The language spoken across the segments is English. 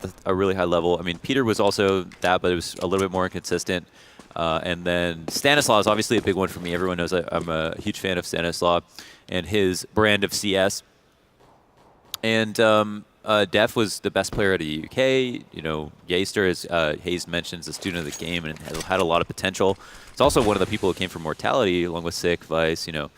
at a really high level. I mean, Peter was also that, but it was a little bit more inconsistent. And then Stanislaw is obviously a big one for me. Everyone knows I'm a huge fan of Stanislaw and his brand of CS. And Def was the best player at the UK. You know, Yaster, as Hayes mentions, a student of the game and had a lot of potential. It's also one of the people who came from Mortality, along with Sick, Vice, you know,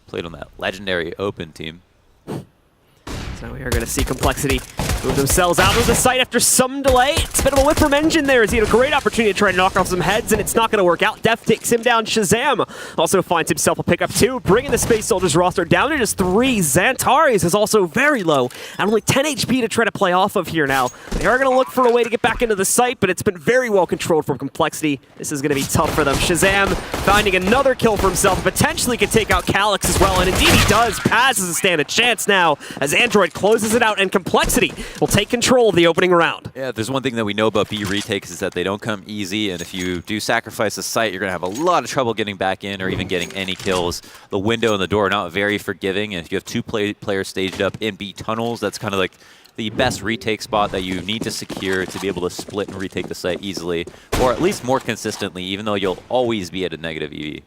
played on that legendary Open team. So we are going to see CompLexity move themselves out of the site after some delay. It's a bit of a whip from Engine there as he had a great opportunity to try to knock off some heads, and it's not going to work out. Def takes him down. Shazam also finds himself a pickup too, bringing the Space Soldiers roster down to just 3. Xantares is also very low, and only 10 HP to try to play off of here now. They are going to look for a way to get back into the site, but it's been very well controlled from CompLexity. This is going to be tough for them. Shazam finding another kill for himself, potentially could take out Calyx as well, and indeed he does. Paz doesn't stand a chance now as Android closes it out, and CompLexity will take control of the opening round. Yeah, there's one thing that we know about B retakes is that they don't come easy, and if you do sacrifice the site, you're going to have a lot of trouble getting back in or even getting any kills. The window and the door are not very forgiving, and if you have 2 players staged up in B tunnels, that's kind of like the best retake spot that you need to secure to be able to split and retake the site easily, or at least more consistently, even though you'll always be at a negative EV.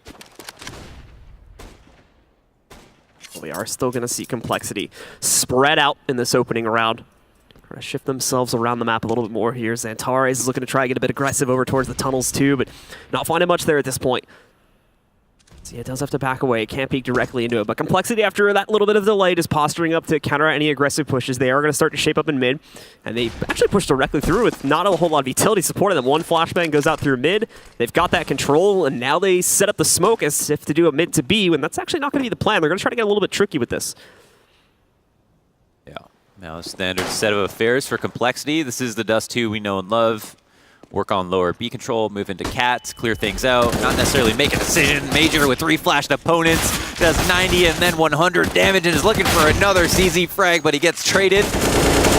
We are still going to see CompLexity spread out in this opening round. Trying to shift themselves around the map a little bit more here. Xantares is looking to try and get a bit aggressive over towards the tunnels too, but not finding much there at this point. So yeah, it does have to back away. It can't peek directly into it. But CompLexity, after that little bit of delay, is posturing up to counter any aggressive pushes. They are going to start to shape up in mid. And they actually push directly through with not a whole lot of utility supporting them. One flashbang goes out through mid. They've got that control, and now they set up the smoke as if to do a mid to B, when that's actually not going to be the plan. They're going to try to get a little bit tricky with this. Yeah. Now, standard set of affairs for CompLexity. This is the DUST2 we know and love. Work on lower B control, move into cats, clear things out, not necessarily make a decision. Major with 3 flashed opponents, does 90 and then 100 damage and is looking for another CZ frag, but he gets traded,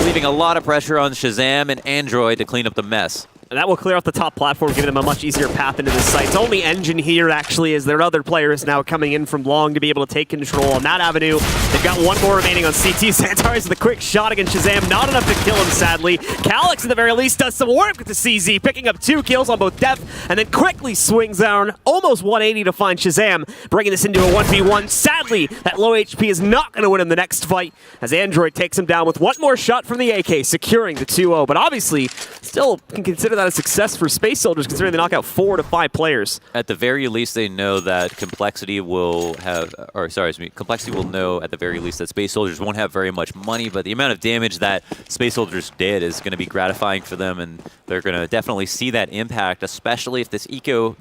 leaving a lot of pressure on Shazam and Android to clean up the mess. And that will clear out the top platform, giving them a much easier path into the site. It's only Engine here, actually, as their other players now coming in from long to be able to take control on that avenue. They've got 1 more remaining on CT. Xantares with a quick shot against Shazam. Not enough to kill him, sadly. Calyx, at the very least, does some work with the CZ, picking up 2 kills on both Def, and then quickly swings down almost 180 to find Shazam, bringing this into a 1v1. Sadly, that low HP is not going to win him the next fight, as Android takes him down with 1 more shot from the AK, securing the 2-0. But obviously, still can consider that a success for Space Soldiers, considering they knock out 4 to 5 players. At the very least, they know that CompLexity will have, or sorry, CompLexity will know at the very least that Space Soldiers won't have very much money, but the amount of damage that Space Soldiers did is going to be gratifying for them, and they're going to definitely see that impact, especially if this eco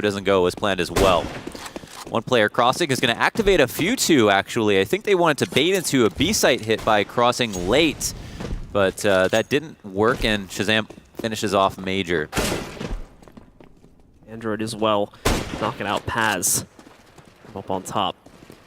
doesn't go as planned as well. 1 player crossing is going to activate a Few2, actually. I think they wanted to bait into a B site hit by crossing late, but that didn't work, and Shazam finishes off Major. Android as well, knocking out Paz up on top.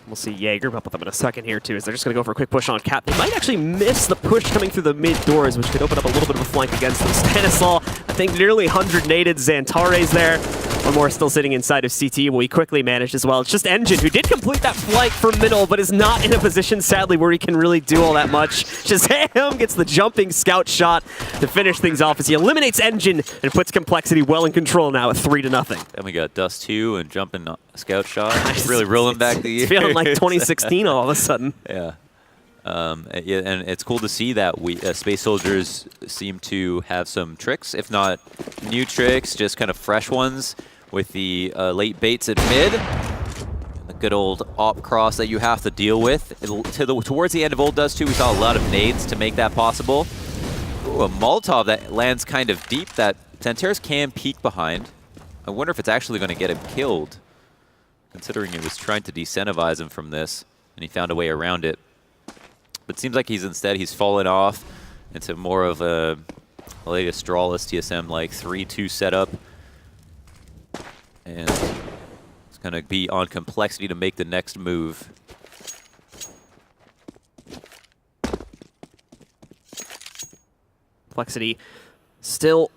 We'll see Jaeger pop up in a second here too, as they're just going to go for a quick push on Cap. They might actually miss the push coming through the mid doors, which could open up a little bit of a flank against them. Stanislaw, I think nearly 100 naded. Xantares there. 1 more still sitting inside of CT, will he quickly managed as well. It's just Engine, who did complete that flight from middle, but is not in a position, sadly, where he can really do all that much. Shazam gets the jumping scout shot to finish things off as he eliminates Engine and puts CompLexity well in control now at 3-0. Then we got DUST2 and jumping scout shot. Really rolling back the year. It's feeling like 2016 all of a sudden. Yeah. Yeah, and it's cool to see that Space Soldiers seem to have some tricks, if not new tricks, just kind of fresh ones with the late baits at mid. The good old op cross that you have to deal with. Towards the end of old DUST2, we saw a lot of nades to make that possible. Ooh, a Molotov that lands kind of deep that Xantares can peek behind. I wonder if it's actually going to get him killed, considering it was trying to decentivize him from this, and he found a way around it. But it seems like he's fallen off into more of a latest Strawless TSM like 3-2 setup. And it's going to be on CompLexity to make the next move. CompLexity still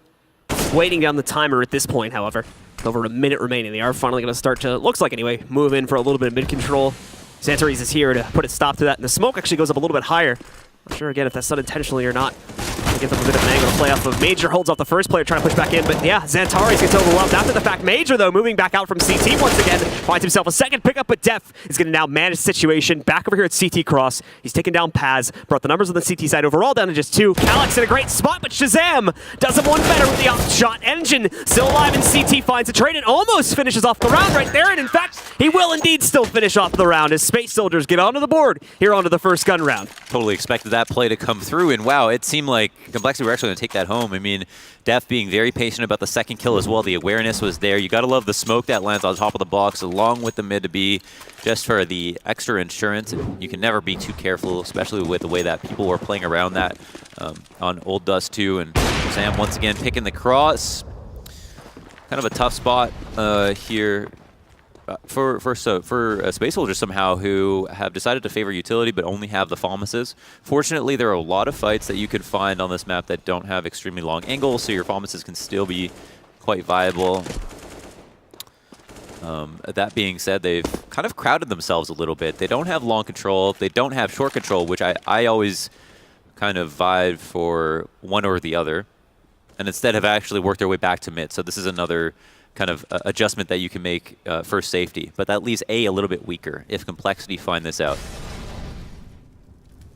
waiting down the timer at this point, however. Over a minute remaining. They are finally going to start to, looks like anyway, move in for a little bit of mid-control. Xantares is here to put a stop to that, and the smoke actually goes up a little bit higher. Not sure, again, if that's done intentionally or not. Gives them a bit of an angle to play off of. Major holds off the first player trying to push back in, but yeah, Xantares gets overwhelmed after the fact. Major, though, moving back out from CT once again, finds himself a second pickup, but Def is going to now manage the situation. Back over here at CT Cross. He's taken down Paz, brought the numbers on the CT side overall down to just 2. Calyx in a great spot, but Shazam does him one better with the shot. Engine still alive, and CT finds a trade and almost finishes off the round right there, and in fact, he will indeed still finish off the round as Space Soldiers get onto the board here onto the first gun round. Totally expected that play to come through, and wow, it seemed like CompLexity were actually going to take that home. I mean, Def being very patient about the second kill as well. The awareness was there. You got to love the smoke that lands on top of the box along with the mid to B just for the extra insurance. You can never be too careful, especially with the way that people were playing around that on old DUST2. And Sam once again picking the cross. Kind of a tough spot here for Space Soldiers somehow, who have decided to favor utility but only have the Falmuses. Fortunately, there are a lot of fights that you could find on this map that don't have extremely long angles, so your Falmuses can still be quite viable. That being said, they've kind of crowded themselves a little bit. They don't have long control. They don't have short control, which I always kind of vibe for one or the other, and instead have actually worked their way back to mid. So this is another kind of adjustment that you can make for safety. But that leaves A little bit weaker if CompLexity find this out.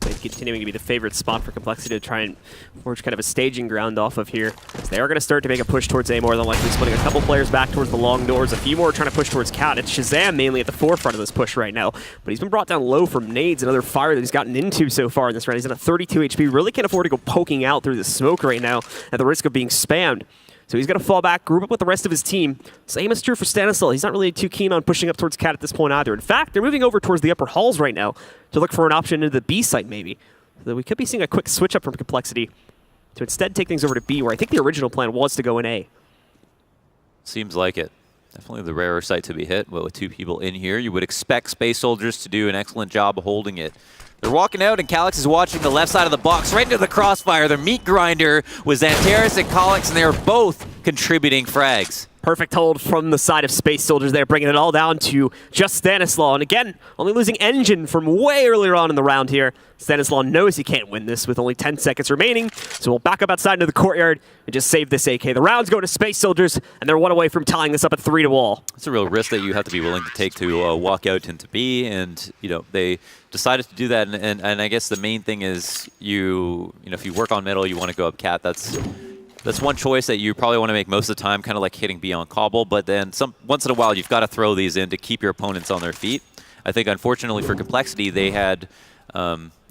It's continuing to be the favorite spot for CompLexity to try and forge kind of a staging ground off of here. So they are going to start to make a push towards A, more than likely splitting a couple players back towards the long doors, a few more trying to push towards Cat. It's Shazam mainly at the forefront of this push right now, but he's been brought down low from nades and other fire that he's gotten into so far in this round. He's at a 32 HP, really can't afford to go poking out through the smoke right now at the risk of being spammed. So he's going to fall back, group up with the rest of his team. Same is true for Stanislaw. He's not really too keen on pushing up towards Cat at this point either. In fact, they're moving over towards the upper halls right now to look for an option into the B site maybe. So we could be seeing a quick switch up from CompLexity to instead take things over to B, where I think the original plan was to go in A. Seems like it. Definitely the rarer site to be hit, but with 2 people in here, you would expect Space Soldiers to do an excellent job of holding it. They're walking out, and Calyx is watching the left side of the box, right into the crossfire. Their meat grinder was Xantares and Calyx, and they are both contributing frags. Perfect hold from the side of Space Soldiers there, bringing it all down to just Stanislaw. And again, only losing Engine from way earlier on in the round here. Stanislaw knows he can't win this with only 10 seconds remaining, so we'll back up outside into the courtyard and just save this AK. The rounds go to Space Soldiers, and they're one away from tying this up at 3-all. It's a real risk that you have to be willing to take to walk out into B, and they decided to do that. And I guess the main thing is if you work on middle, you want to go up Cat. That's one choice that you probably want to make most of the time, kind of like hitting B on Cobble, but then once in a while you've got to throw these in to keep your opponents on their feet. I think unfortunately for CompLexity, they had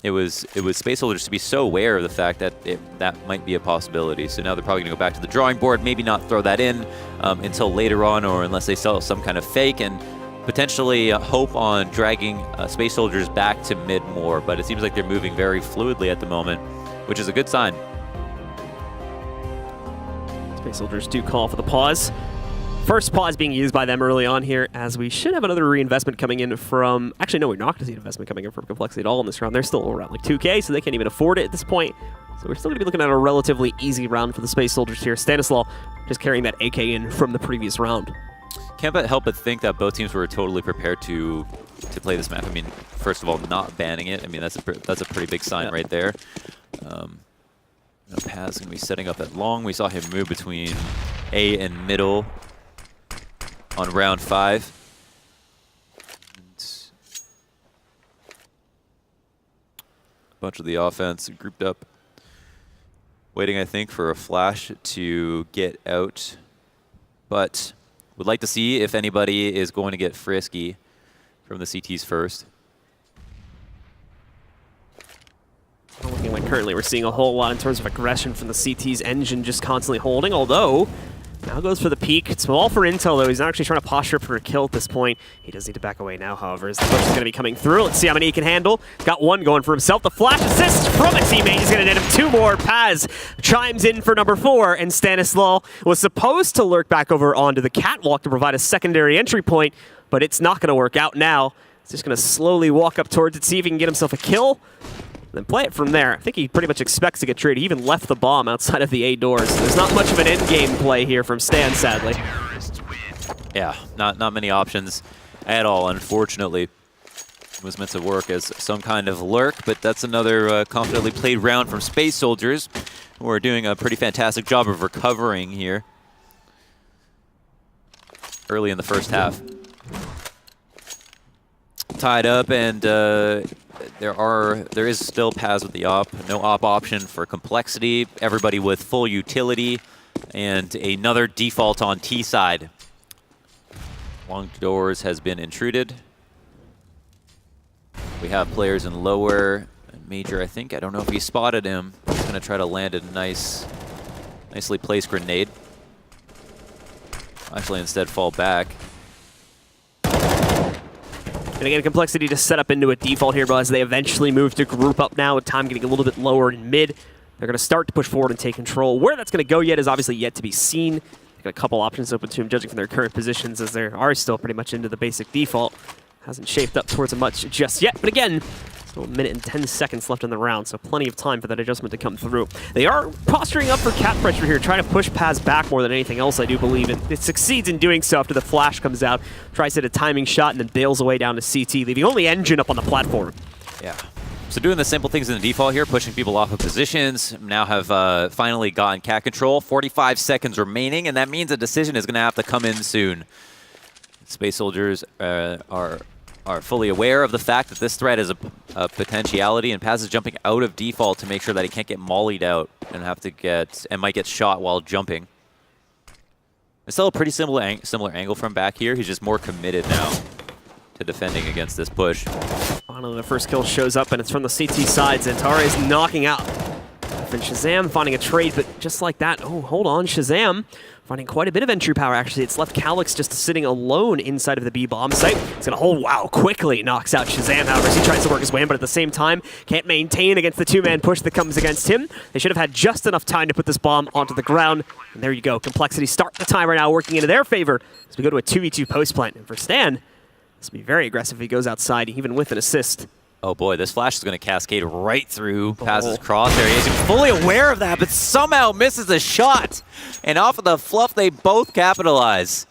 it was Space Soldiers to be so aware of the fact that that might be a possibility. So now they're probably going to go back to the drawing board, maybe not throw that in until later on, or unless they sell some kind of fake, and potentially hope on dragging Space Soldiers back to mid more. But it seems like they're moving very fluidly at the moment, which is a good sign. Space Soldiers do call for the pause. First pause being used by them early on here, as we should have another reinvestment coming in from... Actually, no, we're not going to see an investment coming in from CompLexity at all in this round. They're still around like 2K, so they can't even afford it at this point. So we're still going to be looking at a relatively easy round for the Space Soldiers here. Stanislaw just carrying that AK in from the previous round. Can't help but think that both teams were totally prepared to play this map. I mean, first of all, not banning it. I mean, that's a pretty big sign right there. Paz going to be setting up at long. We saw him move between A and middle on round 5. A bunch of the offense grouped up, waiting, I think, for a flash to get out. But would like to see if anybody is going to get frisky from the CTs first. Looking like currently we're seeing a whole lot in terms of aggression from the CT's Engine, just constantly holding, although now goes for the peek. It's all for intel, though. He's not actually trying to posture for a kill at this point. He does need to back away now, however, as the push is going to be coming through. Let's see how many he can handle. Got one going for himself. The flash assist from a teammate. He's going to net him 2 more. Paz chimes in for number 4, and Stanislaw was supposed to lurk back over onto the catwalk to provide a secondary entry point, but it's not going to work out now. He's just going to slowly walk up towards it, see if he can get himself a kill, then play it from there. I think he pretty much expects to get traded. He even left the bomb outside of the A doors. So there's not much of an end-game play here from Stan, sadly. Yeah, not many options at all, unfortunately. It was meant to work as some kind of lurk, but that's another confidently played round from Space Soldiers. who are doing a pretty fantastic job of recovering here early in the first half. Tied up, and there is still paths with the op. No op option for CompLexity. Everybody with full utility, and another default on T side. Long doors has been intruded. We have players in lower and major. I think, I don't know if he spotted him. He's going to try to land a nicely placed grenade. Actually, instead fall back. And again, CompLexity to set up into a default here, but as they eventually move to group up now, with time getting a little bit lower in mid, they're going to start to push forward and take control. Where that's going to go yet is obviously yet to be seen. They've got a couple options open to him, judging from their current positions, as they are still pretty much into the basic default. Hasn't shaped up towards a much just yet, but again, still a minute and 10 seconds left in the round, so plenty of time for that adjustment to come through. They are posturing up for cap pressure here, trying to push Paz back more than anything else, I do believe. It succeeds in doing so after the flash comes out, tries to hit a timing shot, and then bails away down to CT, leaving only Engine up on the platform. Yeah. So doing the simple things in the default here, pushing people off of positions, now have finally gotten cat control. 45 seconds remaining, and that means a decision is going to have to come in soon. Space Soldiers are fully aware of the fact that this threat is a potentiality, and Paz is jumping out of default to make sure that he can't get mollied out and might get shot while jumping. It's still a pretty similar angle from back here. He's just more committed now to defending against this push. Finally, the first kill shows up, and it's from the CT side. Zantara is knocking out. And Shazam finding a trade, but just like that, oh, hold on, Shazam finding quite a bit of entry power, actually. It's left Calyx just sitting alone inside of the B-bomb site. It's going to hold, wow, quickly knocks out Shazam, however, as he tries to work his way in, but at the same time, can't maintain against the two-man push that comes against him. They should have had just enough time to put this bomb onto the ground, and there you go. CompLexity start the timer now, working into their favor as we go to a 2v2 post-plant. And for Stan, this will be very aggressive if he goes outside, even with an assist. Oh boy, this flash is going to cascade right through Paz's crosshair. He's fully aware of that, but somehow misses a shot. And off of the fluff, they both capitalize.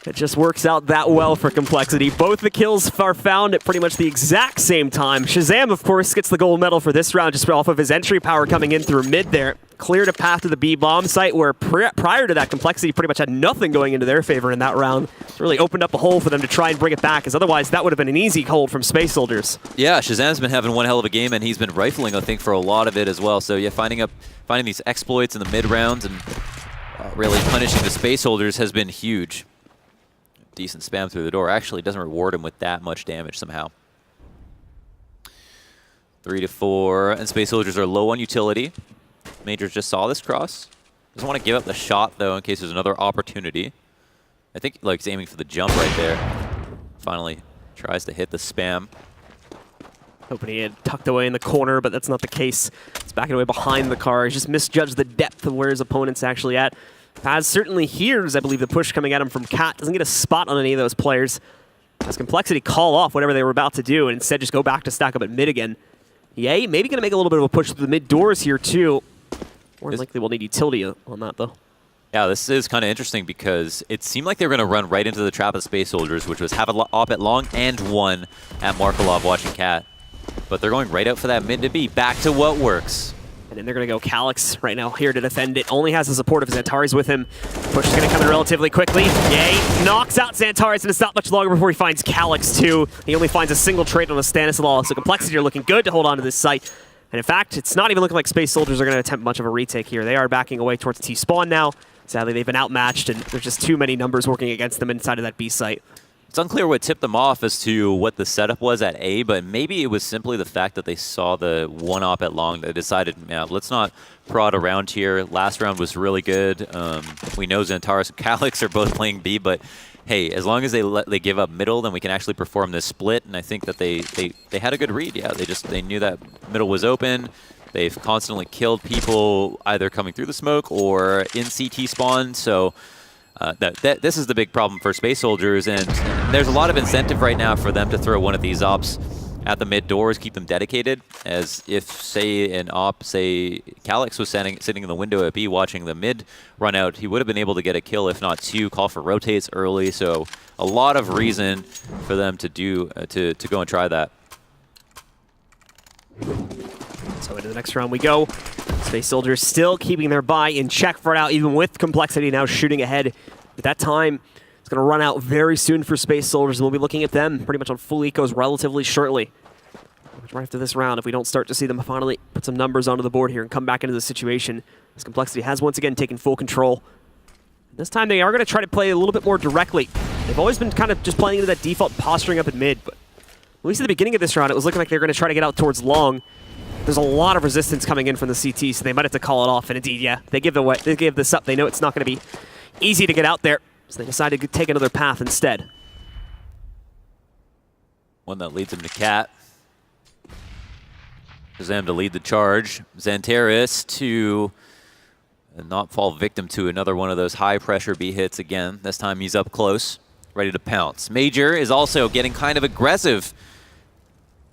It just works out that well for CompLexity. Both the kills are found at pretty much the exact same time. Shazam, of course, gets the gold medal for this round just off of his entry power coming in through mid there. Cleared a path to the B-bomb site where prior to that, CompLexity pretty much had nothing going into their favor in that round. It's really opened up a hole for them to try and bring it back, as otherwise that would have been an easy hold from Space Soldiers. Yeah, Shazam's been having one hell of a game, and he's been rifling, I think, for a lot of it as well. So yeah, finding these exploits in the mid rounds and really punishing the Space Soldiers has been huge. Decent spam through the door. Actually doesn't reward him with that much damage somehow. 3 to 4, and Space Soldiers are low on utility. Majors just saw this cross. Doesn't want to give up the shot though in case there's another opportunity. I think like he's aiming for the jump right there. Finally tries to hit the spam. Hoping he had tucked away in the corner, but that's not the case. It's backing away behind the car. He's just misjudged the depth of where his opponent's actually at. Paz certainly hears, I believe, the push coming at him from Cat. Doesn't get a spot on any of those players. Has CompLexity call off whatever they were about to do and instead just go back to stack up at mid again. Yay, maybe going to make a little bit of a push through the mid doors here, too. More than likely we'll need utility on that, though. Yeah, this is kind of interesting because it seemed like they were going to run right into the trap of Space Soldiers, which was have an op at long and one at Markelov watching Cat. But they're going right out for that mid to B. Back to what works. And then they're going to go Calyx right now here to defend it. Only has the support of Xantares with him. Push is going to come in relatively quickly. Yay. Knocks out Xantares, and it's not much longer before he finds Calyx, too. He only finds a single trade on a Stanislaw, so CompLexity are looking good to hold on to this site. And in fact, it's not even looking like Space Soldiers are going to attempt much of a retake here. They are backing away towards T-spawn now. Sadly, they've been outmatched, and there's just too many numbers working against them inside of that B site. It's unclear what tipped them off as to what the setup was at A, but maybe it was simply the fact that they saw the one op at long. They decided, yeah, let's not prod around here. Last round was really good. We know Xantares and Calyx are both playing B, but hey, as long as they give up middle, then we can actually perform this split. And I think that they had a good read. Yeah, they knew that middle was open. They've constantly killed people either coming through the smoke or in CT spawn. So. This is the big problem for Space Soldiers, and there's a lot of incentive right now for them to throw one of these ops at the mid doors, keep them dedicated, as if, say, an op, say, Calyx was sitting in the window at B watching the mid run out, he would have been able to get a kill, if not two, call for rotates early, so a lot of reason for them to do to go and try that. So into the next round we go. Space Soldiers still keeping their buy in check for now, even with Complexity now shooting ahead. But that time is going to run out very soon for Space Soldiers, and we'll be looking at them pretty much on full ecos relatively shortly. Right after this round, if we don't start to see them finally put some numbers onto the board here and come back into the situation, as Complexity has once again taken full control. This time they are going to try to play a little bit more directly. They've always been kind of just playing into that default posturing up in mid, but at least at the beginning of this round, it was looking like they were going to try to get out towards long. There's a lot of resistance coming in from the CT, so they might have to call it off. And indeed, yeah, they give this up. They know it's not going to be easy to get out there, so they decided to take another path instead. One that leads him to Cat. Shazam to lead the charge. Xantares to not fall victim to another one of those high-pressure B hits again. This time he's up close, ready to pounce. Major is also getting kind of aggressive,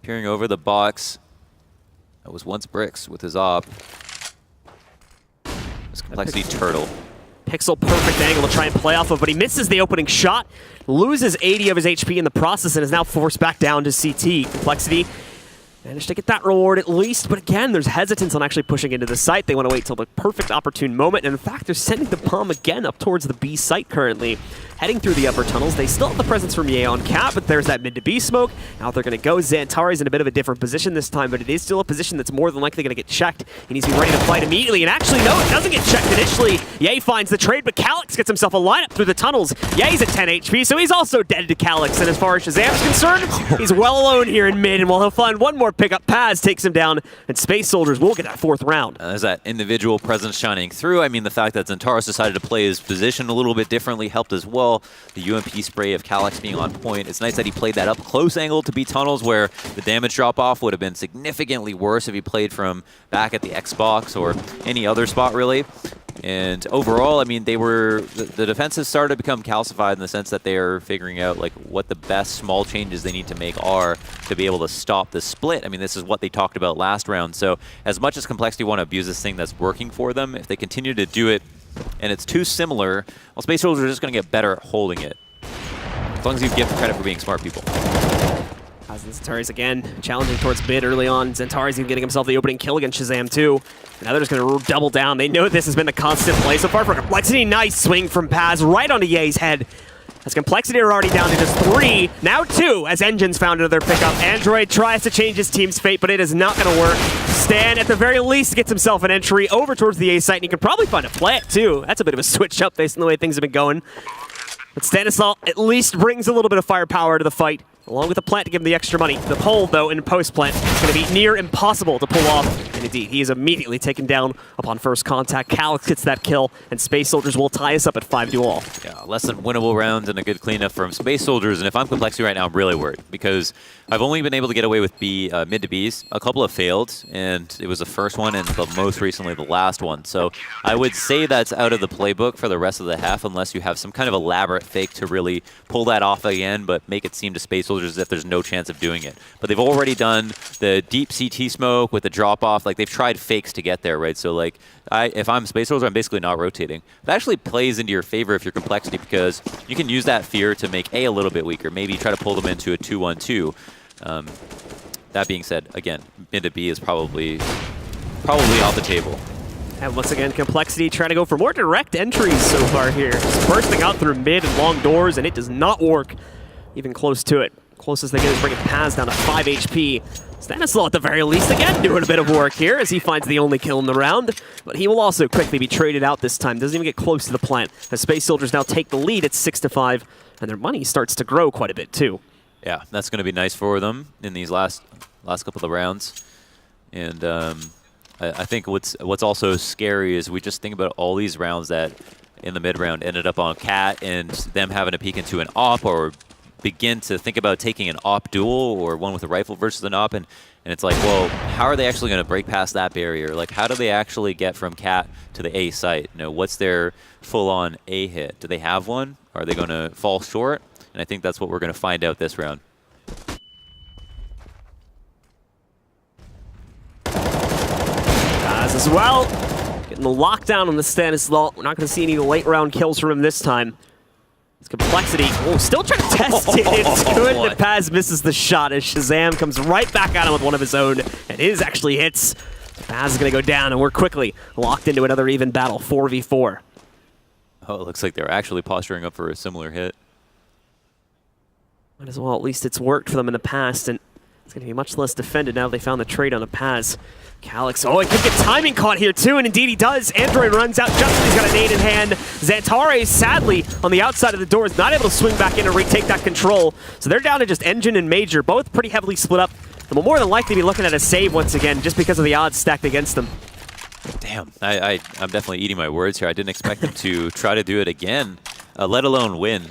peering over the box. That was once Bricks with his op. This Complexity Turtle. Pixel perfect angle to try and play off of, but he misses the opening shot, loses 80 of his HP in the process, and is now forced back down to CT. Complexity managed to get that reward at least, but again, there's hesitance on actually pushing into the site. They want to wait till the perfect opportune moment, and in fact, they're sending the bomb again up towards the B site currently. Heading through the upper tunnels, they still have the presence from Ye on cap, but there's that mid to B smoke. Now they're going to go. Xantares in a bit of a different position this time, but it is still a position that's more than likely going to get checked. He needs to be ready to fight immediately, and actually, no, it doesn't get checked initially. Ye finds the trade, but Calyx gets himself a lineup through the tunnels. Ye's at 10 HP, so he's also dead to Calyx, and as far as Shazam's concerned, he's well alone here in mid, and while he'll find one more pickup, Paz takes him down, and Space Soldiers will get that fourth round. There's that individual presence shining through. I mean, the fact that Xantares decided to play his position a little bit differently helped as well. The UMP spray of Calyx being on point. It's nice that he played that up close angle to B tunnels where the damage drop-off would have been significantly worse if he played from back at the Xbox or any other spot, really. And overall, I mean, the defenses started to become calcified in the sense that they are figuring out like what the best small changes they need to make are to be able to stop the split. I mean, this is what they talked about last round. So as much as Complexity want to abuse this thing that's working for them, if they continue to do it and it's too similar, well, Space Soldiers are just going to get better at holding it. As long as you give credit for being smart people. Xantares again challenging towards mid early on. Xantares even getting himself the opening kill against Shazam too. And now they're just going to double down. They know this has been the constant play so far for Complexity. Nice swing from Paz right onto Ye's head. As Complexity are already down to just 3, now 2, as Engines found another pickup. Android tries to change his team's fate, but it is not going to work. Stan, at the very least, gets himself an entry over towards the A site, and he can probably find a plant too. That's a bit of a switch up based on the way things have been going. But Stanislaw at least brings a little bit of firepower to the fight, along with the plant to give him the extra money. The pull, though, in post-plant is going to be near impossible to pull off. And indeed, he is immediately taken down upon first contact. Calyx gets that kill, and Space Soldiers will tie us up at 5-all. Yeah, less than winnable rounds and a good cleanup from Space Soldiers. And if I'm Complexity right now, I'm really worried because I've only been able to get away with mid to Bs. A couple have failed, and it was the first one and most recently the last one. So I would say that's out of the playbook for the rest of the half unless you have some kind of elaborate fake to really pull that off again, but make it seem to Space Soldiers as if there's no chance of doing it. But they've already done the deep CT smoke with the drop-off. Like, they've tried fakes to get there, right? So, like, if I'm Space Soldier, I'm basically not rotating. That actually plays into your favor if you're Complexity because you can use that fear to make A little bit weaker. Maybe try to pull them into a 2-1-2. That being said, again, mid to B is probably off the table. And once again, Complexity trying to go for more direct entries so far here. Just bursting out through mid and long doors, and it does not work even close to it. Closest they get is bringing Paz down to 5 HP. Stanislaw, at the very least, again, doing a bit of work here as he finds the only kill in the round. But he will also quickly be traded out this time. Doesn't even get close to the plant. As Space Soldiers now take the lead at 6-5, and their money starts to grow quite a bit, too. Yeah, that's going to be nice for them in these last couple of rounds. And I think what's also scary is we just think about all these rounds that in the mid-round ended up on Cat and them having to peek into an op or begin to think about taking an op duel or one with a rifle versus an op, and it's like, well, how are they actually going to break past that barrier? Like, how do they actually get from Cat to the A site? You know, what's their full-on A hit? Do they have one? Are they going to fall short? And I think that's what we're going to find out this round. As well, getting the lockdown on the Stanislaw. We're not going to see any late round kills from him this time. It's Complexity. Oh, still trying to test it. It's good that Paz misses the shot as Shazam comes right back at him with one of his own. And his actually hits. Baz is going to go down, and we're quickly locked into another even battle, 4v4. Oh, it looks like they're actually posturing up for a similar hit. Might as well, at least it's worked for them in the past, and it's going to be much less defended now that they found the trade on a Paz. Calyx, oh, he could get timing caught here too, and indeed he does. Android runs out just as he's got a nade in hand. Xantares, sadly, on the outside of the door, is not able to swing back in and retake that control. So they're down to just Engine and Major, both pretty heavily split up. And we'll more than likely be looking at a save once again, just because of the odds stacked against them. Damn, I'm definitely eating my words here. I didn't expect them to try to do it again, let alone win.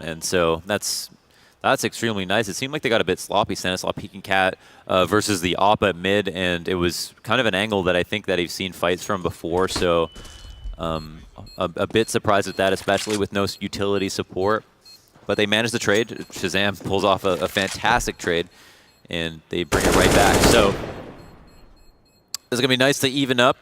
And so that's extremely nice. It seemed like they got a bit sloppy. Stanislav peeking cat versus the op at mid, and it was kind of an angle that I think that I've seen fights from before. So a bit surprised at that, especially with no utility support. But they managed the trade. Shazam pulls off a fantastic trade, and they bring it right back. So it's going to be nice to even up.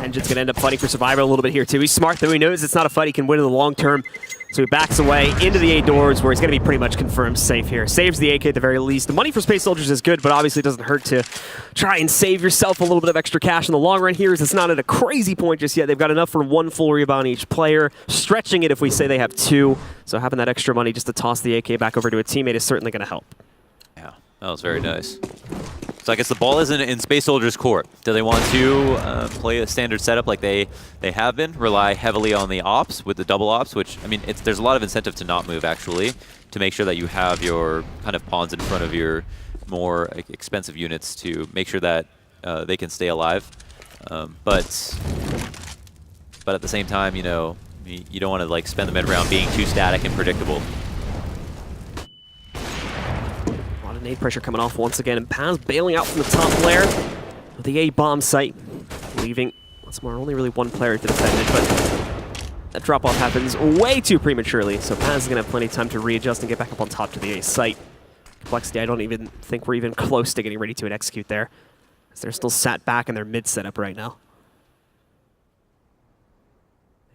Engine's going to end up fighting for survival a little bit here, too. He's smart, though. He knows it's not a fight he can win in the long term. So he backs away into the A doors, where he's going to be pretty much confirmed safe here. Saves the AK at the very least. The money for Space Soldiers is good, but obviously it doesn't hurt to try and save yourself a little bit of extra cash in the long run here, as it's not at a crazy point just yet. They've got enough for 1 full rebound each player, stretching it if we say they have 2. So having that extra money just to toss the AK back over to a teammate is certainly going to help. Yeah, that was very nice. So I guess the ball is in Space Soldiers' court. Do they want to play a standard setup like they have been? Rely heavily on the ops with the double ops, which, I mean, there's a lot of incentive to not move, actually, to make sure that you have your kind of pawns in front of your more expensive units to make sure that they can stay alive. But at the same time, you know, you don't want to like spend the mid round being too static and predictable. Nade pressure coming off once again, and Paz bailing out from the top layer of the A bomb site, leaving once more only really 1 player to defend it, but that drop-off happens way too prematurely, so Paz is going to have plenty of time to readjust and get back up on top to the A site. CompLexity, I don't even think we're even close to getting ready to execute there, as they're still sat back in their mid setup right now.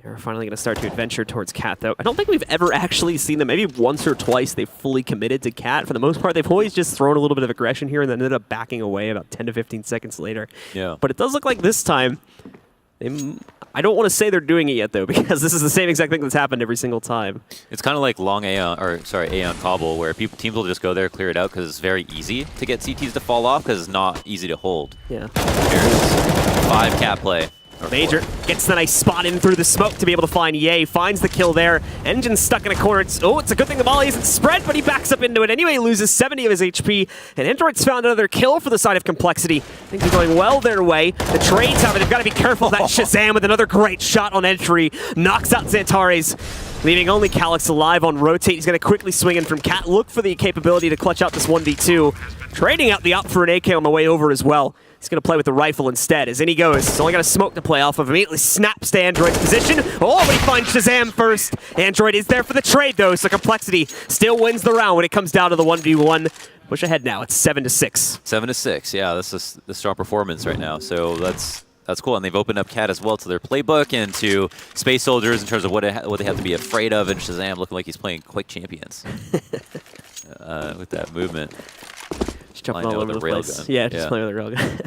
They're finally going to start to adventure towards Cat, though. I don't think we've ever actually seen them. Maybe once or twice they've fully committed to Cat. For the most part, they've always just thrown a little bit of aggression here and then ended up backing away about 10 to 15 seconds later. Yeah. But it does look like this time, I don't want to say they're doing it yet, though, because this is the same exact thing that's happened every single time. It's kind of like long A on Cobble, where teams will just go there, clear it out, because it's very easy to get CTs to fall off, because it's not easy to hold. Yeah. Here's 5 cat play. Major gets the nice spot in through the smoke to be able to find Ye, finds the kill there. Engine's stuck in a corner. It's a good thing the volley isn't spread, but he backs up into it anyway, loses 70 of his HP, and Android's found another kill for the side of CompLexity. Things are going well their way. The trades, however, they've got to be careful. That Shazam with another great shot on entry knocks out Xantares, leaving only Calyx alive on rotate. He's going to quickly swing in from Cat, look for the capability to clutch out this 1v2. Trading out the op for an AK on the way over as well. He's going to play with the rifle instead. As in he goes. He's only got a smoke to play off of. Immediately snaps to Android's position. Oh, but he finds Shazam first. Android is there for the trade, though, so CompLexity still wins the round when it comes down to the 1v1. Push ahead now. It's 7-6. 7-6. Yeah, this is the strong performance right now. So that's cool. And they've opened up Cat as well to their playbook and to Space Soldiers in terms of what they have to be afraid of. And Shazam looking like he's playing quick champions with that movement. Just jumping all over the place. Gun. Yeah, just playing with the railgun.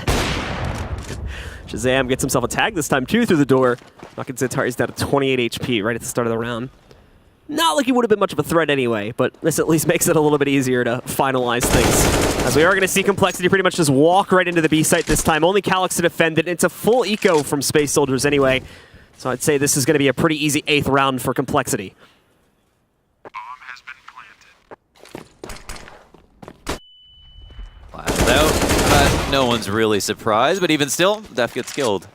Shazam gets himself a tag this time, too, through the door. Knocking Xantares down to 28 HP right at the start of the round. Not like he would have been much of a threat anyway, but this at least makes it a little bit easier to finalize things. As we are going to see CompLexity pretty much just walk right into the B site this time. Only Calyx to defend it. It's a full eco from Space Soldiers anyway. So I'd say this is going to be a pretty easy 8th round for CompLexity. Out. No one's really surprised, but even still, Def gets killed.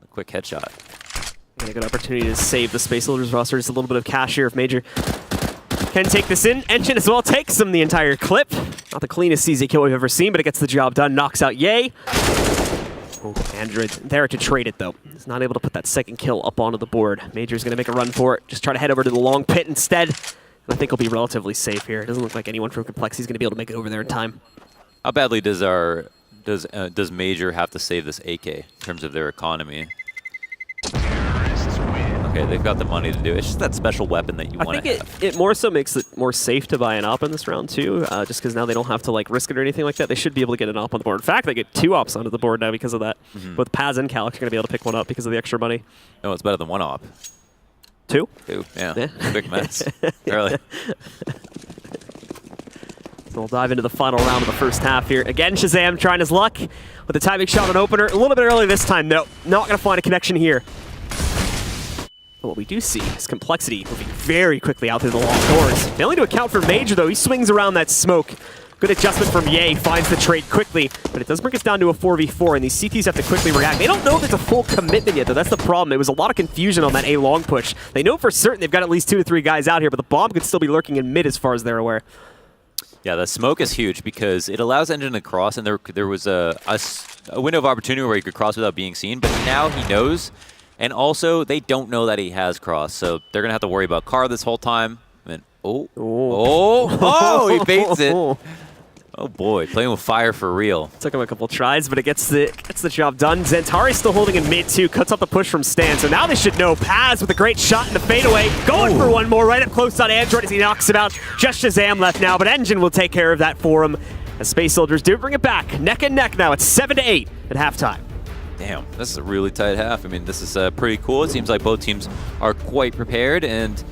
A quick headshot. And a good opportunity to save the Space Soldiers roster. Just a little bit of cash here if Major can take this in. Engine as well takes them the entire clip. Not the cleanest CZ kill we've ever seen, but it gets the job done. Knocks out Ye. Oh, Android there to trade it, though. He's not able to put that second kill up onto the board. Major's going to make a run for it. Just try to head over to the long pit instead. And I think he'll be relatively safe here. It doesn't look like anyone from CompLexity is going to be able to make it over there in time. How badly does Major have to save this AK in terms of their economy? okay, they've got the money to do it. It's just that special weapon that you want to have. I think it more so makes it more safe to buy an op in this round too, just because now they don't have to like risk it or anything like that. They should be able to get an op on the board. In fact, they get 2 ops onto the board now because of that. Both Paz and Calyx are going to be able to pick one up because of the extra money. No, it's better than 1 op. 2? 2, yeah. Quick mess. Early. So we'll dive into the final round of the first half here. Again, Shazam trying his luck with the timing shot on opener. A little bit early this time, though. Not going to find a connection here. But what we do see is CompLexity moving very quickly out through the long doors. Failing to account for Major, though. He swings around that smoke. Good adjustment from Ye, finds the trade quickly, but it does bring us down to a 4v4, and these CTs have to quickly react. They don't know if there's a full commitment yet, though. That's the problem. It was a lot of confusion on that A long push. They know for certain they've got at least 2 to 3 guys out here, but the bomb could still be lurking in mid as far as they're aware. Yeah, the smoke is huge because it allows Engine to cross, and there was a window of opportunity where he could cross without being seen, but now he knows, and also they don't know that he has crossed, so they're going to have to worry about Car this whole time. And he baits it. Oh boy, playing with fire for real. Took him a couple tries, but it gets the job done. Zentari's still holding in mid too, cuts off the push from Stan, so now they should know. Paz with a great shot in the fadeaway, going for one more right up close on Android as he knocks him out. Just Shazam left now, but Engine will take care of that for him as Space Soldiers do bring it back. Neck and neck now, it's 7-8 at halftime. Damn, this is a really tight half. I mean, this is pretty cool. It seems like both teams are quite prepared, and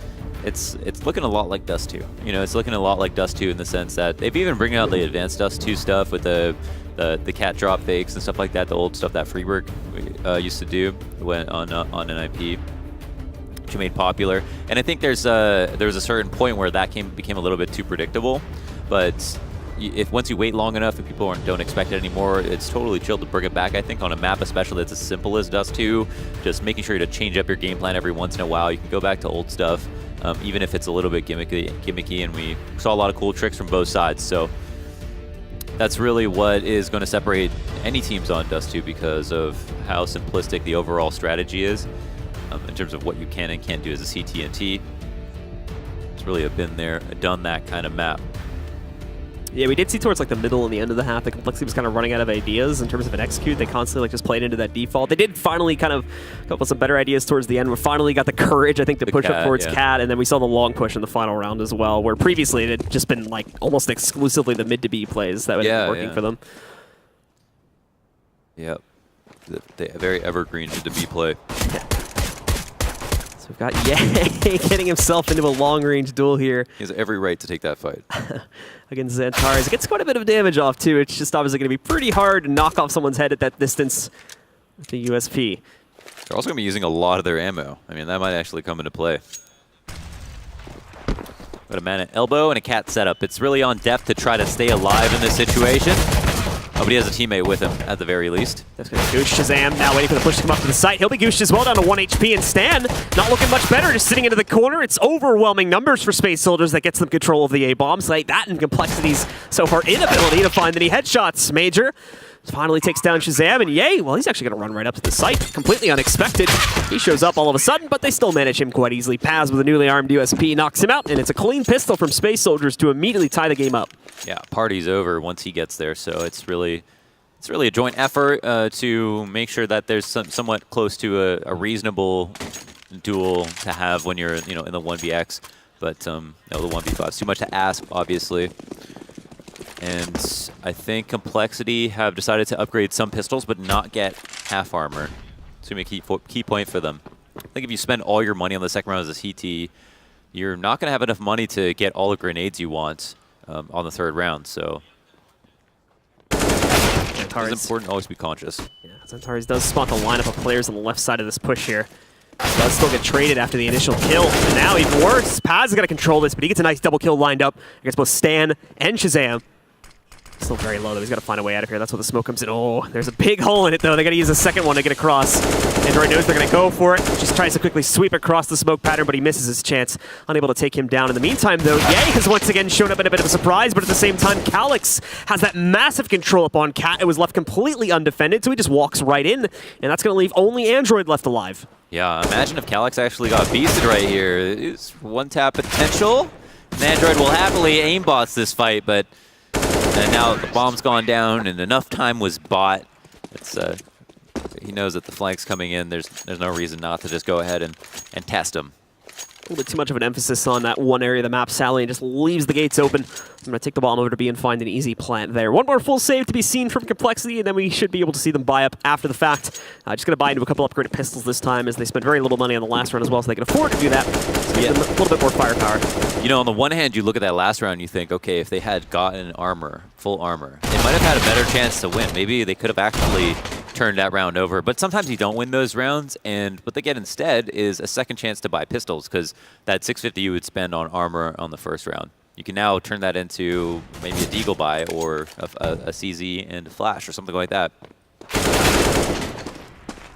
it's looking a lot like DUST2. You know, it's looking a lot like DUST2 in the sense that they've even bringing out the advanced DUST2 stuff with the cat drop fakes and stuff like that, the old stuff that Freeberg used to do when on NIP, which made popular. And I think there was a certain point where that became a little bit too predictable, but if once you wait long enough and people don't expect it anymore, it's totally chill to bring it back. I think on a map especially that's as simple as DUST2, just making sure to change up your game plan every once in a while. You can go back to old stuff. Even if it's a little bit gimmicky, and we saw a lot of cool tricks from both sides. So that's really what is going to separate any teams on DUST2 because of how simplistic the overall strategy is in terms of what you can and can't do as a CT&T. It's really a been there, done that kind of map. Yeah, we did see towards like the middle and the end of the half, the CompLexity was kind of running out of ideas in terms of an execute. They constantly like just played into that default. They did finally kind of come up with some better ideas towards the end. We finally got the courage, I think, to push up towards Cat, and then we saw the long push in the final round as well, where previously it had just been like almost exclusively the mid to B plays that had been working for them. Yep, the very evergreen mid to B play. So we've got Ye getting himself into a long-range duel here. He has every right to take that fight. Against Xantares. It gets quite a bit of damage off, too. It's just obviously going to be pretty hard to knock off someone's head at that distance with the USP. They're also going to be using a lot of their ammo. I mean, that might actually come into play. Got a man at elbow and a cat setup. It's really on Deft to try to stay alive in this situation. Oh, but he has a teammate with him, at the very least. That's going to goosh Shazam, now waiting for the push to come up to the site. He'll be gooshed as well, down to 1 HP, and Stan not looking much better, just sitting into the corner. It's overwhelming numbers for Space Soldiers that gets them control of the A-bombs. Like that and CompLexity's so far inability to find any headshots. Major finally takes down Shazam, and Ye, well, he's actually going to run right up to the site. Completely unexpected. He shows up all of a sudden, but they still manage him quite easily. Paz with a newly armed USP knocks him out, and it's a clean pistol from Space Soldiers to immediately tie the game up. Yeah, party's over once he gets there, so it's really a joint effort to make sure that there's somewhat close to a reasonable duel to have when you're in the 1vx, but no, the 1v5 is too much to ask, obviously. And I think CompLexity have decided to upgrade some pistols, but not get half armor. It's going to be a key point for them. I think if you spend all your money on the second round as a CT, you're not going to have enough money to get all the grenades you want on the third round. So it's important to always be conscious. Yeah, Xantares does spot the lineup of players on the left side of this push here. Does still get traded after the initial kill. And now even worse, Paz is going to control this, but he gets a nice double kill lined up against both Stan and Shazam. Still very low, though. He's got to find a way out of here. That's where the smoke comes in. Oh, there's a big hole in it, though. They got to use a second one to get across. Android knows they're going to go for it. Just tries to quickly sweep across the smoke pattern, but he misses his chance. Unable to take him down. In the meantime, though, Ye has once again shown up in a bit of a surprise, but at the same time, Calyx has that massive control up on Cat. It was left completely undefended, so he just walks right in, and that's going to leave only Android left alive. Yeah, imagine if Calyx actually got beasted right here. It's one-tap potential. And Android will happily aimbots this fight, but and now the bomb's gone down and enough time was bought. It's he knows that the flank's coming in. There's no reason not to just go ahead and test him. A little bit too much of an emphasis on that one area of the map. Sally just leaves the gates open. I'm going to take the bomb over to B and find an easy plant there. One more full save to be seen from CompLexity, and then we should be able to see them buy up after the fact. Just going to buy into a couple upgraded pistols this time, as they spent very little money on the last run as well, so they can afford to do that. So give them a little bit more firepower. You know, on the one hand, you look at that last round, you think, okay, if they had gotten armor, full armor, they might have had a better chance to win. Maybe they could have actually turned that round over. But sometimes you don't win those rounds, and what they get instead is a second chance to buy pistols, because that 650 you would spend on armor on the first round, you can now turn that into maybe a deagle buy or a CZ and a flash or something like that.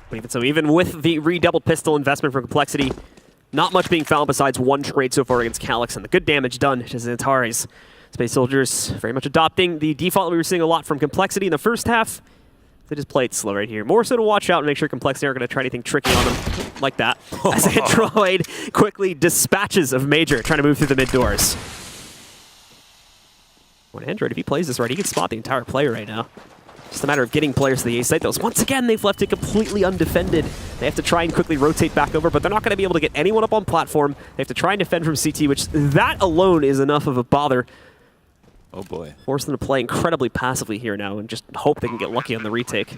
But even so, even with the redoubled pistol investment from CompLexity, not much being found besides one trade so far against Calyx, and the good damage done to Xantares. Space Soldiers very much adopting the default we were seeing a lot from CompLexity in the first half. They just play it slow right here. More so to watch out and make sure CompLexity aren't going to try anything tricky on them like that. As Android quickly dispatches of Major, trying to move through the mid doors. When Android, if he plays this right, he can spot the entire play right now. Just a matter of getting players to the A site. Those once again, they've left it completely undefended. They have to try and quickly rotate back over, but they're not going to be able to get anyone up on platform. They have to try and defend from CT, which that alone is enough of a bother. Oh boy. Force them to play incredibly passively here now and just hope they can get lucky on the retake.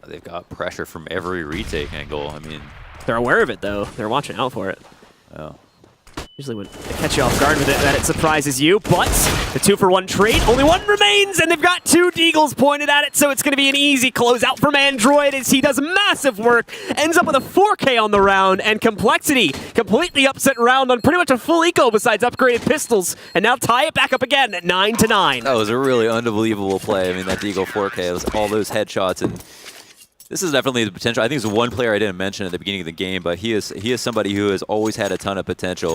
They've got pressure from every retake angle. I mean, they're aware of it though. They're watching out for it. Oh. Usually when they catch you off guard with it, that it surprises you, but the 2-for-1 trade, only one remains, and they've got two deagles pointed at it, so it's going to be an easy closeout from Android as he does massive work, ends up with a 4K on the round, and CompLexity completely upset round on pretty much a full eco besides upgraded pistols, and now tie it back up again at 9-9. That was a really unbelievable play. I mean, that deagle 4K, was all those headshots, and this is definitely the potential. I think there's one player I didn't mention at the beginning of the game, but he is somebody who has always had a ton of potential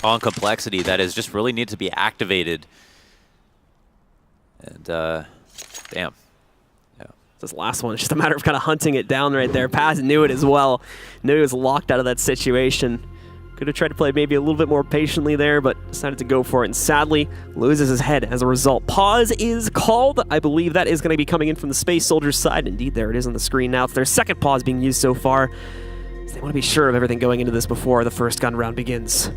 on CompLexity that is just really needs to be activated. And damn. Yeah. This last one, it's just a matter of kind of hunting it down right there. Paz knew it as well. Knew he was locked out of that situation. Could have tried to play maybe a little bit more patiently there, but decided to go for it, and sadly loses his head as a result. Pause is called. I believe that is going to be coming in from the Space Soldiers side. Indeed, there it is on the screen now. It's their second pause being used so far. So they want to be sure of everything going into this before the first gun round begins.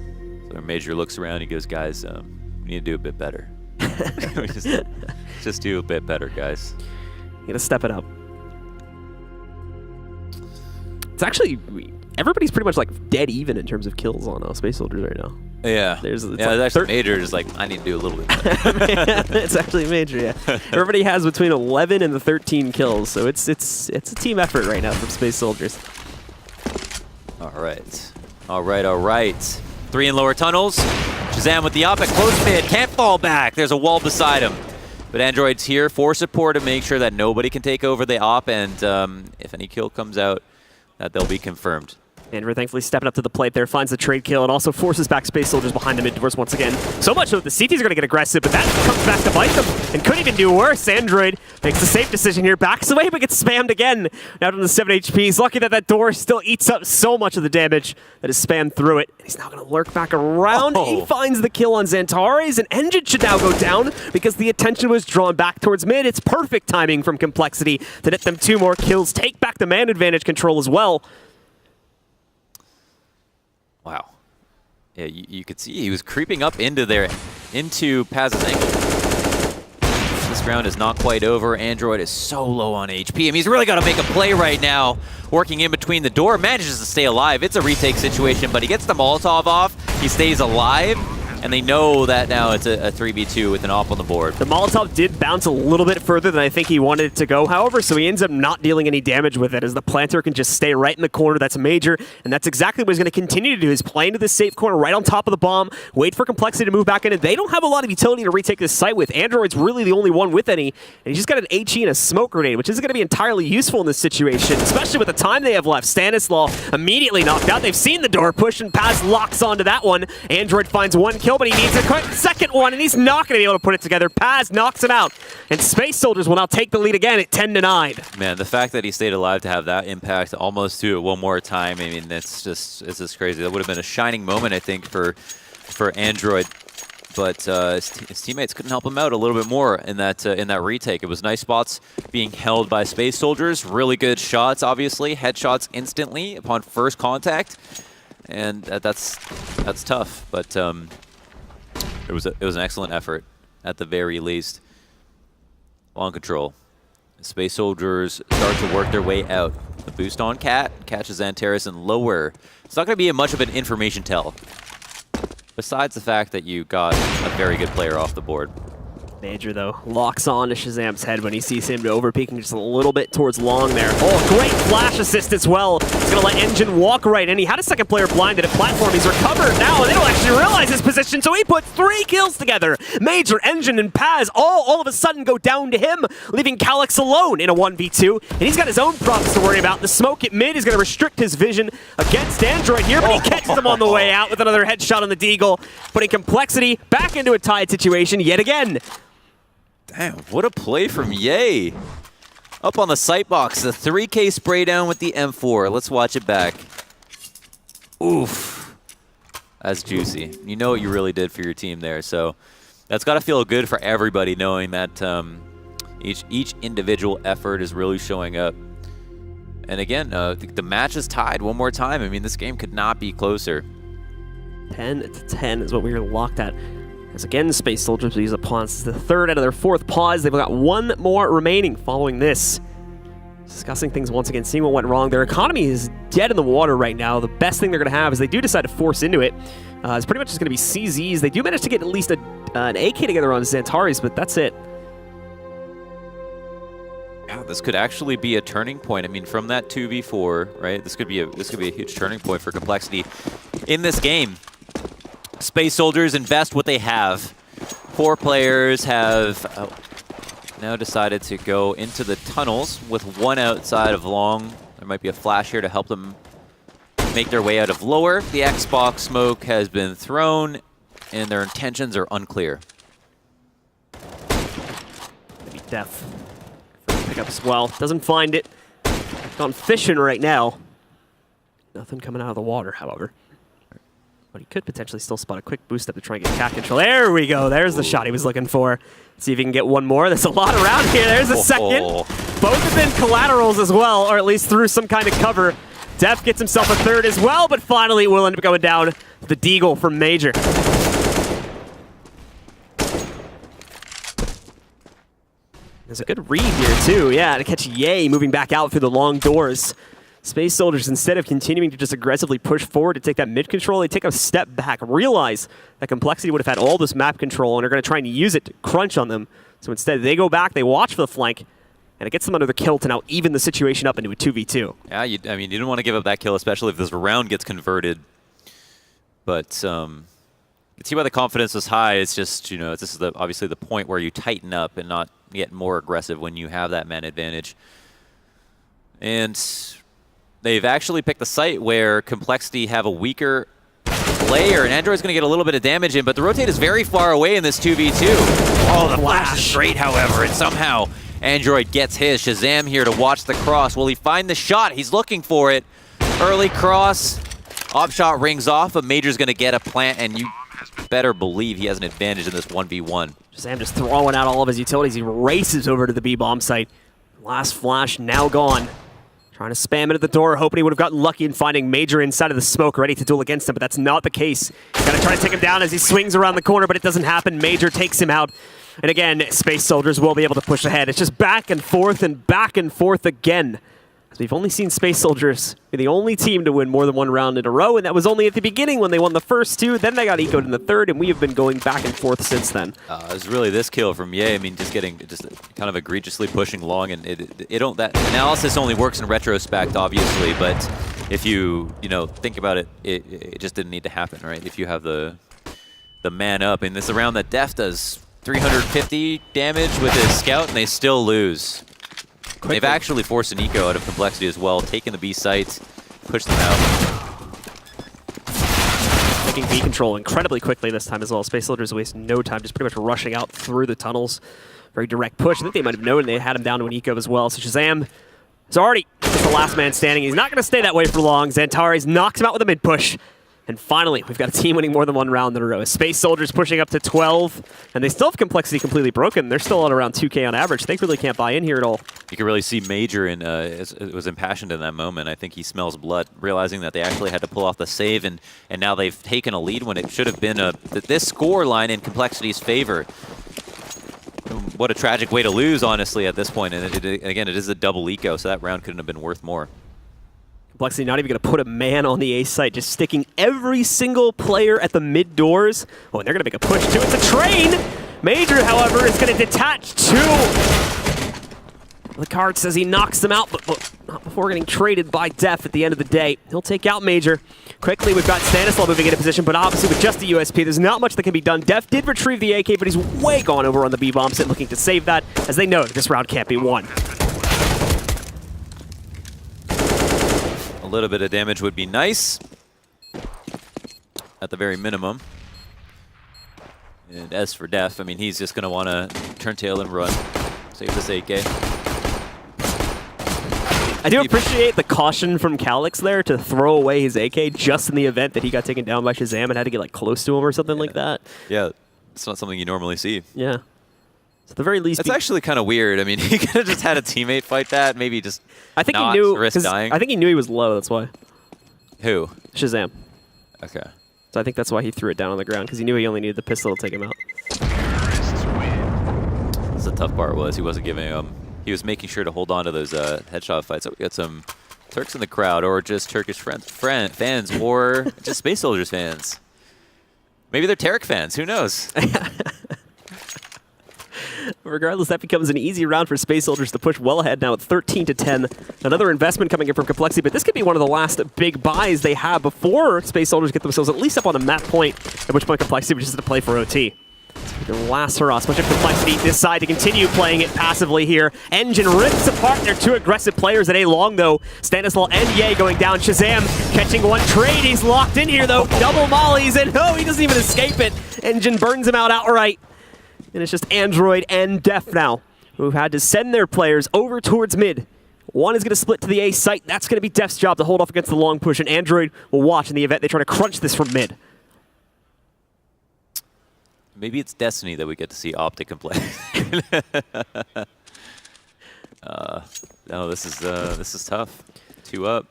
So Major looks around, he goes, guys, we need to do a bit better. just do a bit better, guys. You gotta step it up. It's actually... everybody's pretty much like dead even in terms of kills on Space Soldiers right now. Yeah. It's like actually Major is like, I need to do a little bit better. It's actually Major, yeah. Everybody has between 11 and 13 kills, so it's a team effort right now from Space Soldiers. All right. 3 in lower tunnels. Shazam with the op at close mid. Can't fall back. There's a wall beside him. But Android's here for support to make sure that nobody can take over the op, and if any kill comes out, that they'll be confirmed. Android thankfully stepping up to the plate there, finds the trade kill, and also forces back Space Soldiers behind the mid doors once again. So much so that the CTs are going to get aggressive, but that comes back to bite them, and could even do worse. Android makes the safe decision here, backs away, but gets spammed again. Now to the 7 HP. He's lucky that that door still eats up so much of the damage that is spammed through it. He's now going to lurk back around. Oh. He finds the kill on Xantares, and Engine should now go down because the attention was drawn back towards mid. It's perfect timing from CompLexity to net them 2 more kills, take back the man advantage control as well. Wow. Yeah, you could see he was creeping up into Paz's angle. This round is not quite over. Android is so low on HP. I mean, he's really got to make a play right now. Working in between the door, manages to stay alive. It's a retake situation, but he gets the Molotov off. He stays alive, and they know that now it's a 3v2 with an op on the board. The Molotov did bounce a little bit further than I think he wanted it to go, however, so he ends up not dealing any damage with it as the planter can just stay right in the corner. That's Major, and that's exactly what he's going to continue to do, is play into this safe corner right on top of the bomb, wait for CompLexity to move back in, and they don't have a lot of utility to retake this site with. Android's really the only one with any, and he's just got an HE and a smoke grenade, which isn't going to be entirely useful in this situation, especially with the time they have left. Stanislaw immediately knocked out. They've seen the door push, and Paz locks onto that one. Android finds 1 kill, but he needs a quick second one, and he's not going to be able to put it together. Paz knocks him out, and Space Soldiers will now take the lead again at 10-9. Man, the fact that he stayed alive to have that impact, almost do it one more time, I mean, it's just crazy. That would have been a shining moment, I think, for Android. but his teammates couldn't help him out a little bit more in that retake. It was nice spots being held by Space Soldiers. Really good shots, obviously. Headshots instantly upon first contact, and that's tough. But it was an excellent effort at the very least. Long control. Space Soldiers start to work their way out. The boost on Cat catches Antares and lower. It's not going to be much of an information tell, besides the fact that you got a very good player off the board. Major, though, locks on to Shazam's head when he sees him overpeaking just a little bit towards long there. Oh, great flash assist as well. He's going to let Engine walk right in. He had a second player blinded at platform. He's recovered now, and they don't actually realize his position, so he puts 3 kills together. Major, Engine, and Paz all of a sudden go down to him, leaving Calyx alone in a 1v2, and he's got his own problems to worry about. The smoke at mid is going to restrict his vision against Android here, but he catches him on the way out with another headshot on the Deagle, putting CompLexity back into a tied situation yet again. Damn, what a play from Ye. Up on the sight box, the 3K spray down with the M4. Let's watch it back. Oof. That's juicy. You know what you really did for your team there, so that's got to feel good for everybody knowing that each individual effort is really showing up. And again, the match is tied one more time. I mean, this game could not be closer. 10-10 is what we were locked at. As again, Space Soldiers use a pause. This is the 3rd out of their 4th pause. They've got 1 more remaining following this. Discussing things once again, seeing what went wrong. Their economy is dead in the water right now. The best thing they're going to have is they do decide to force into it. It's pretty much just going to be CZs. They do manage to get at least an AK together on Xantares, but that's it. Yeah, this could actually be a turning point. I mean, from that 2v4, right? This could be a huge turning point for CompLexity in this game. Space Soldiers invest what they have. 4 players have now decided to go into the tunnels with 1 outside of long. There might be a flash here to help them make their way out of lower. The Xbox smoke has been thrown, and their intentions are unclear. Maybe Def. Pick up as well. Doesn't find it. Gone fishing right now. Nothing coming out of the water, however. But he could potentially still spot a quick boost up to try and get cat control. There we go. There's the shot he was looking for. See if he can get 1 more. There's a lot around here. There's a second. Both have been collaterals as well, or at least through some kind of cover. Def gets himself a 3rd as well, but finally will end up going down to the Deagle from Major. There's a good read here, too. Yeah, to catch Ye moving back out through the long doors. Space Soldiers, instead of continuing to just aggressively push forward to take that mid control, they take a step back, realize that CompLexity would have had all this map control and are going to try and use it to crunch on them. So instead, they go back, they watch for the flank, and it gets them under the kill to now even the situation up into a 2v2. Yeah, I mean, you didn't want to give up that kill, especially if this round gets converted. But you can see why the confidence was high. It's just, you know, this is obviously the point where you tighten up and not get more aggressive when you have that man advantage. And they've actually picked the site where CompLexity have a weaker player, and Android's going to get a little bit of damage in, but the rotate is very far away in this 2v2. Oh, the flash is great, however, and somehow Android gets his. Shazam here to watch the cross. Will he find the shot? He's looking for it. Early cross. Op shot rings off, but Major's going to get a plant, and you better believe he has an advantage in this 1v1. Shazam just throwing out all of his utilities. He races over to the B-bomb site. Last flash now gone. Trying to spam it at the door, hoping he would have gotten lucky in finding Major inside of the smoke, ready to duel against him, but that's not the case. He's going to try to take him down as he swings around the corner, but it doesn't happen. Major takes him out. And again, Space Soldiers will be able to push ahead. It's just back and forth again. We've only seen Space Soldiers be the only team to win more than 1 round in a row, and that was only at the beginning when they won the first 2. Then they got ecoed in the 3rd, and we have been going back and forth since then. It was really this kill from Ye. I mean, just kind of egregiously pushing long, and that analysis only works in retrospect, obviously. But if you think about it, it just didn't need to happen, right? If you have the man up, and this is a round that Def does 350 damage with his scout, and they still lose. Quickly. They've actually forced an eco out of CompLexity as well, taking the B sites, pushed them out. Taking B control incredibly quickly this time as well. Space Soldiers waste no time, just pretty much rushing out through the tunnels. Very direct push. I think they might have known they had him down to an eco as well. So Shazam is already just the last man standing. He's not going to stay that way for long. Xantares knocks him out with a mid push. And finally, we've got a team winning more than one round in a row. Space Soldiers pushing up to 12, and they still have Complexity completely broken. They're still at around 2K on average. They really can't buy in here at all. You can really see Major was impassioned in that moment. I think he smells blood, realizing that they actually had to pull off the save, and now they've taken a lead when it should have been this score line in Complexity's favor. What a tragic way to lose, honestly, at this point. And again, it is a double eco, so that round couldn't have been worth more. Complexity not even going to put a man on the A site, just sticking every single player at the mid doors. Oh, and they're going to make a push, too. It's a train! Major, however, is going to detach two. The card says he knocks them out, but not before getting traded by Def at the end of the day. He'll take out Major. Quickly, we've got Stanislaw moving into position, but obviously with just a USP, there's not much that can be done. Def did retrieve the AK, but he's way gone over on the B-bomb sit, looking to save that, as they know this round can't be won. A little bit of damage would be nice, at the very minimum. And as for Def, I mean, he's just going to want to turn tail and run. Save this AK. I do appreciate the caution from Calyx there to throw away his AK just in the event that he got taken down by Shazam and had to get like close to him or something like that. Yeah, it's not something you normally see. Yeah. So at the very least, it's actually kind of weird. I mean, he could have just had a teammate fight that, maybe just I think not he knew, risk dying. I think he knew he was low, that's why. Who? Shazam. Okay. So I think that's why he threw it down on the ground, because he knew he only needed the pistol to take him out. That's the tough part was he wasn't giving him. He was making sure to hold on to those headshot fights. So we got some Turks in the crowd, or just Turkish fans, or just Space Soldiers fans. Maybe they're Tarek fans. Who knows? Regardless, that becomes an easy round for Space Soldiers to push well ahead now at 13-10. Another investment coming in from Complexity, but this could be one of the last big buys they have before Space Soldiers get themselves at least up on a map point, at which point Complexity was just to play for OT. The last hurrah, much of Complexity decide to continue playing it passively here. Engine rips apart their two aggressive players at A long, though. Stanislaw and Ye going down. Shazam catching one trade. He's locked in here, though. Double mollies, and no, he doesn't even escape it. Engine burns him out outright. And it's just Android and Def now, who've had to send their players over towards mid. One is going to split to the A site. That's going to be Def's job to hold off against the long push, and Android will watch in the event they try to crunch this from mid. Maybe it's destiny that we get to see Optic and play. No, this is tough. 2 up.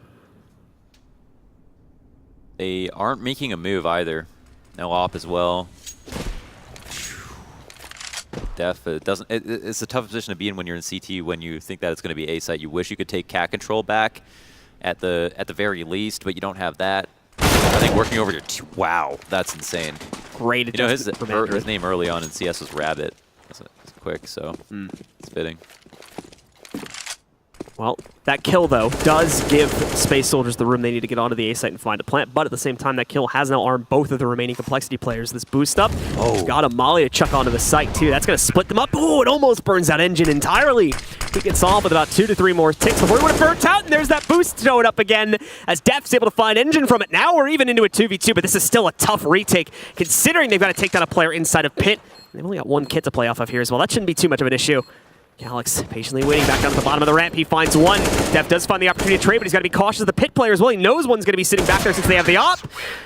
They aren't making a move either. No op as well. Def doesn't. It's a tough position to be in when you're in CT. When you think that it's going to be A site, you wish you could take cat control back, at the very least, but you don't have that. I think working over your wow, that's insane. Great adjustment from Android. His name early on in CS was Rabbit. It's quick, so it's fitting. Well, that kill, though, does give Space Soldiers the room they need to get onto the A site and find a plant, but at the same time, that kill has now armed both of the remaining Complexity players. This boost up, got a molly to chuck onto the site, too. That's going to split them up. Oh, it almost burns out Engine entirely. We can solve with about 2 to 3 more ticks before he would have burnt out, and there's that boost showing up again as Def's able to find Engine from it. Now we're even into a 2v2, but this is still a tough retake, considering they've got to take down a player inside of Pit. They've only got 1 kit to play off of here as well. That shouldn't be too much of an issue. Calyx patiently waiting back down at the bottom of the ramp. He finds one. Def does find the opportunity to trade, but he's got to be cautious of the Pit player as well. He knows one's going to be sitting back there since they have the op.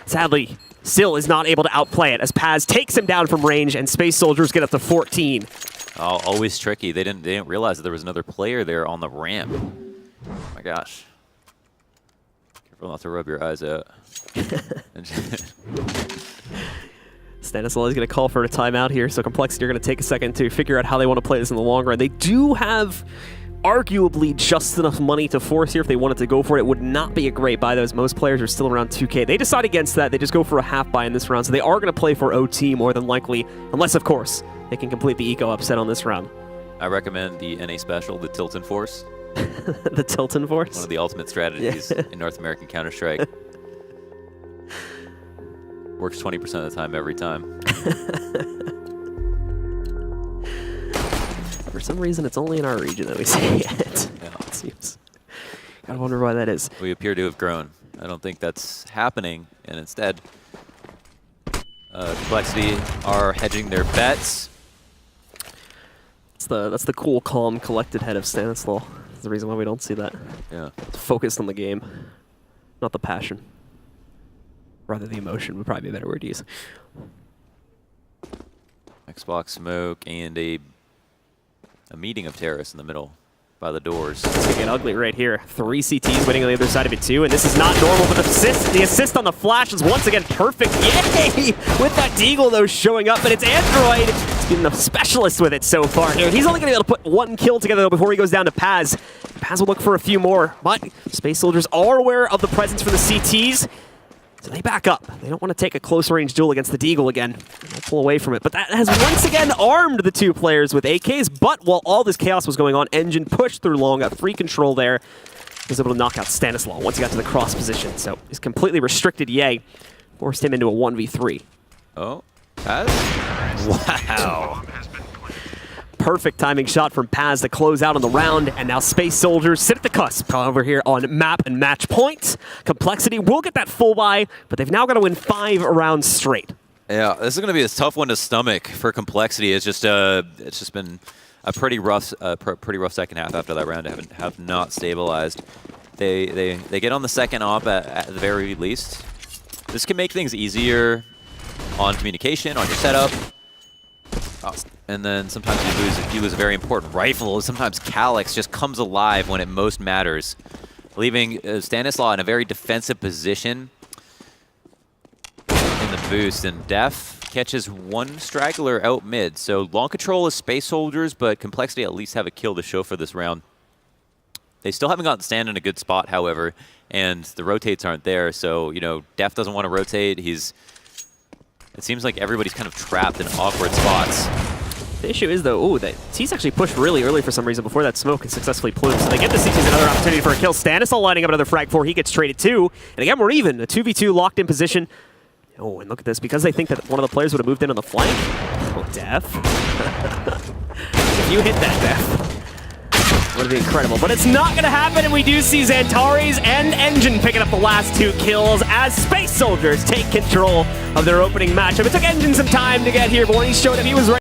Sadly, still is not able to outplay it as Paz takes him down from range, and Space Soldiers get up to 14. Oh, always tricky. They didn't realize that there was another player there on the ramp. Oh my gosh. Careful not to rub your eyes out. Stanislaw is going to call for a timeout here, so Complexity are going to take a second to figure out how they want to play this in the long run. They do have arguably just enough money to force here if they wanted to go for it. It would not be a great buy, though, as most players are still around 2K. They decide against that. They just go for a half buy in this round, so they are going to play for OT more than likely, unless, of course, they can complete the eco upset on this round. I recommend the NA special, the Tilton Force. The Tilton Force? One of the ultimate strategies in North American Counter-Strike. Works 20% of the time every time. For some reason, it's only in our region that we see it. Yeah. It seems. Gotta wonder why that is. We appear to have grown. I don't think that's happening, and instead, Complexity are hedging their bets. That's the cool, calm, collected head of Stanislaw. That's the reason why we don't see that. Yeah. It's focused on the game, not the passion. Rather, the emotion would probably be a better word to use. Xbox smoke and a meeting of terrorists in the middle by the doors. It's gonna get ugly right here. 3 CTs waiting on the other side of it too, and this is not normal, but the assist on the flash is once again perfect. Yay! With that Deagle, though, showing up, but it's Android. He's been the specialist with it so far here. He's only gonna be able to put 1 kill together, though, before he goes down to Paz. Paz will look for a few more, but Space Soldiers are aware of the presence for the CTs. So they back up. They don't want to take a close-range duel against the Deagle again. They'll pull away from it. But that has once again armed the 2 players with AKs. But while all this chaos was going on, Engine pushed through long, got free control there. Was able to knock out Stanislaw once he got to the cross position. So he's completely restricted Ye. Forced him into a 1v3. Oh, Paz? Wow. Perfect timing shot from Paz to close out on the round, and now Space Soldiers sit at the cusp over here on map and match point. CompLexity will get that full buy, but they've now got to win 5 rounds straight. Yeah, this is going to be a tough one to stomach for CompLexity. It's just been a pretty rough second half after that round. Have not stabilized. They get on the second op at the very least. This can make things easier on communication, on your setup. And then sometimes you lose a very important rifle. Sometimes Calyx just comes alive when it most matters, leaving Stanislaw in a very defensive position in the boost. And Def catches 1 straggler out mid. So long control is Space Soldiers, but CompLexity at least have a kill to show for this round. They still haven't gotten Stan in a good spot, however, and the rotates aren't there. So, you know, Def doesn't want to rotate. It seems like everybody's kind of trapped in awkward spots. The issue is, though, that T's actually pushed really early for some reason before that smoke is successfully plumed. So they get the CTs another opportunity for a kill. Stanislaw lining up another frag 4. He gets traded too. And again, we're even. A 2v2 locked in position. Oh, and look at this. Because they think that one of the players would have moved in on the flank. Oh, Def. If you hit that, Def, would be incredible. But it's not going to happen, and we do see Xantares and Engine picking up the last 2 kills as Space Soldiers take control of their opening matchup. It took Engine some time to get here, but when he showed up, he was ready.